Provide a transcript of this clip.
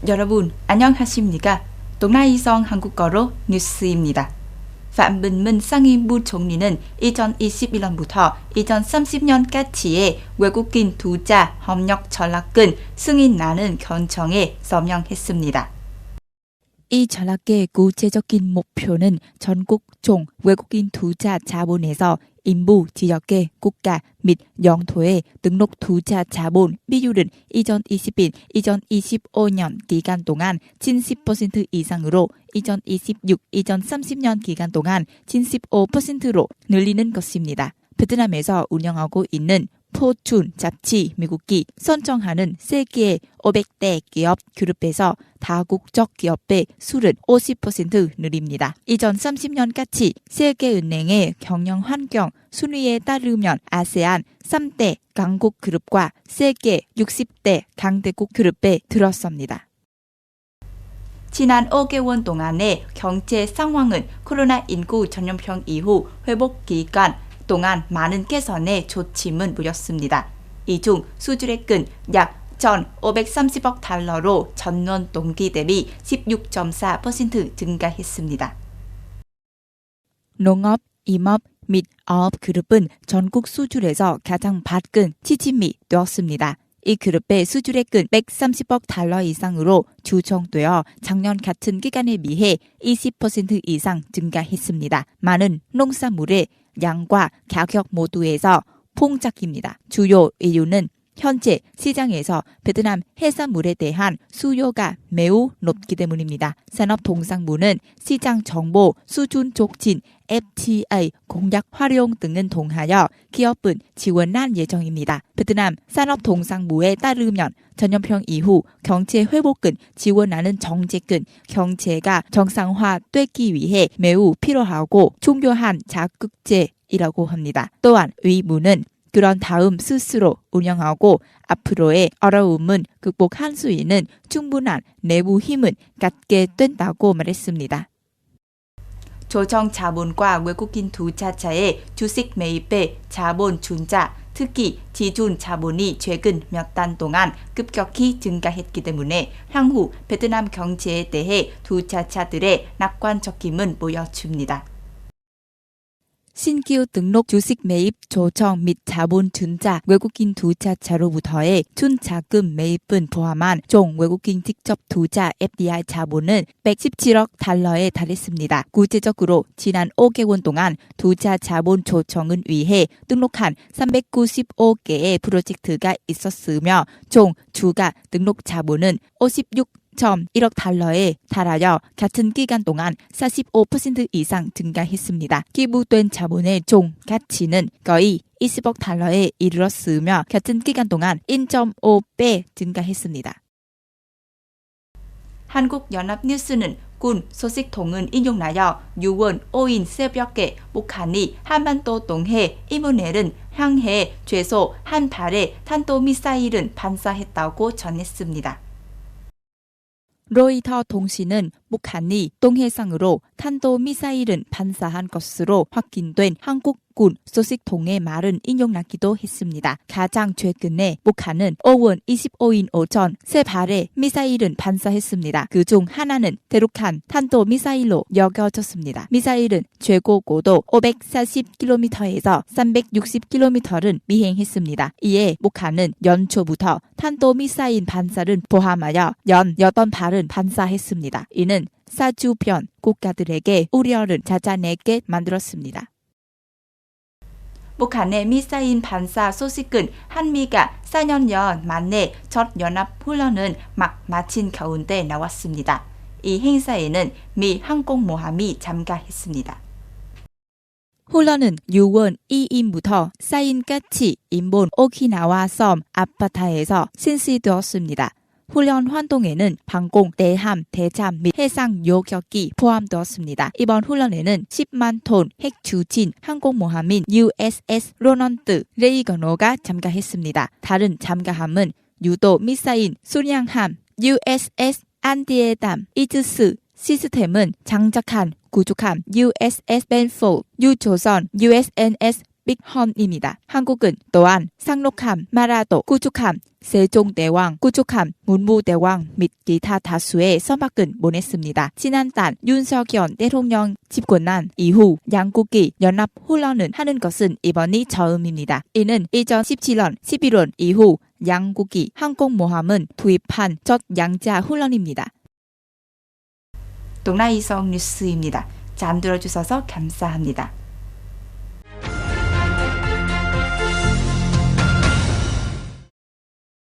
여러분 안녕하십니까? 동아이성 한국어로 뉴스입니다. Phạm Bình Minh 상임부 총리는 2021년부터 2030년까지의 외국인 투자 협력 전략을 승인하는 결정에 서명했습니다. 이 전략의 구체적인 목표는 전국 총 외국인 투자 자본에서 인부 지역의 국가 및 영토의 등록 투자 자본 비율은 2021-2025년 기간 동안 70% 이상으로 2026-2030년 기간 동안 75%로 늘리는 것입니다. 베트남에서 운영하고 있는 포춘 잡지 미국이 선정하는 세계 500대 기업 그룹에서 다국적 기업의 수를 50% 늘립니다. 2030년까지 세계은행의 경영 환경 순위에 따르면 아세안 3대 강국 그룹과 세계 60대 강대국 그룹에 들었습니다. 지난 5개월 동안의 경제 상황은 코로나19 전염병 이후 회복 기간 동안 많은 개선의 조짐을 보였습니다. 이 중 수출액은 약 1,530억 달러로 전년 동기 대비 16.4% 증가했습니다. 농업, 임업 및 어업 그룹은 전국 수출에서 가장 밝은 지침이 되었습니다. 이 그룹의 수출액은 130억 달러 이상으로 추정되어 작년 같은 기간에 비해 20% 이상 증가했습니다. 많은 농산물의 양과 가격 모두에서 폭락입니다. 주요 이유는 현재 시장에서 베트남 해산물에 대한 수요가 매우 높기 때문입니다. 산업통상부는 시장 정보 수준 촉진 FTA 공약 활용 등을 통하여 기업은 지원할 예정입니다. 베트남 산업통상부에 따르면 전염병 이후 경제 회복은 지원하는 정책은 경제가 정상화되기 위해 매우 필요하고 중요한 자극제이라고 합니다. 또한 의무는 그런 다음 스스로 운영하고 앞으로의 어려움은 극복할 수 있는 충분한 내부 힘은 갖게 된다고 말했습니다. 조정 자본과 외국인 투자자의 주식 매입에 자본 준자, 특히 지준 자본이 최근 몇 달 동안 급격히 증가했기 때문에 향후 베트남 경제에 대해 투자자들의 낙관적 힘은 보여줍니다. 신규 등록 주식 매입 조정 및 자본 준자 외국인 투자자로부터의 준자금 매입은 포함한 총 외국인 직접 투자 FDI 자본은 117억 달러에 달했습니다. 구체적으로 지난 5개월 동안 투자 자본 조정을 위해 등록한 395개의 프로젝트가 있었으며 총 주가 등록 자본은 56.1억 달러에 달하여 같은 기간 동안 45% 이상 증가했습니다. 기부된 자본의 총 가치는 거의 20억 달러에 이르렀으며 같은 기간 동안 1.5배 증가했습니다. 한국연합뉴스는 군 소식통을 인용하여 6월 5일 새벽에 북한이 한반도 동해 이문해를 향해 최소 한 발의 탄도미사일을 발사했다고 전했습니다. 로이터 통신은 북한이 동해상으로 탄도미사일을 발사한 것으로 확인된 한국군 소식통의 말은 인용하기도 했습니다. 가장 최근에 북한은 5월 25일 오전 3발의 미사일을 발사했습니다. 그중 하나는 대륙간 탄도미사일로 여겨졌습니다. 미사일은 최고 고도 540km에서 360km를 비행했습니다. 이에 북한은 연초부터 탄도미사일 발사를 포함하여 연 8발을 발사했습니다. 이는 사주변 국가들에게 우려를 잦아내게 만들었습니다. 북한의 미사일 발사 소식은 한미가 4년여 만에 첫 연합훈련을 막 마친 가운데 나왔습니다. 이 행사에는 미 항공모함이 참가했습니다. 훈련은 6월 2일부터 4일까지 일본 오키나와 섬 아파타에서 실시되었습니다. 훈련 활동에는 방공, 대함, 대잠 및 해상 요격이 포함되었습니다. 이번 훈련에는 10만 톤 핵 추진 항공모함인 USS 로넌드 레이거노가 참가했습니다. 다른 참가함은 유도 미사일 순양함 USS 안디에담 이즈스 시스템은 장착한 구축함 USS 벤포, 유조선 USNS 빅헌입니다. 한국은 또한 상록함, 마라도, 구축함, 세종대왕, 구축함, 문무대왕 및 기타 다수의 서막은 보냈습니다. 지난달 윤석열 대통령 집권한 이후 양국이 연합 훈련을 하는 것은 이번이 처음입니다. 이는 2017년 11월 이후 양국이 항공모함을 투입한 첫 양자 훈련입니다. 동나이성 뉴스입니다. 잠들어주셔서 감사합니다.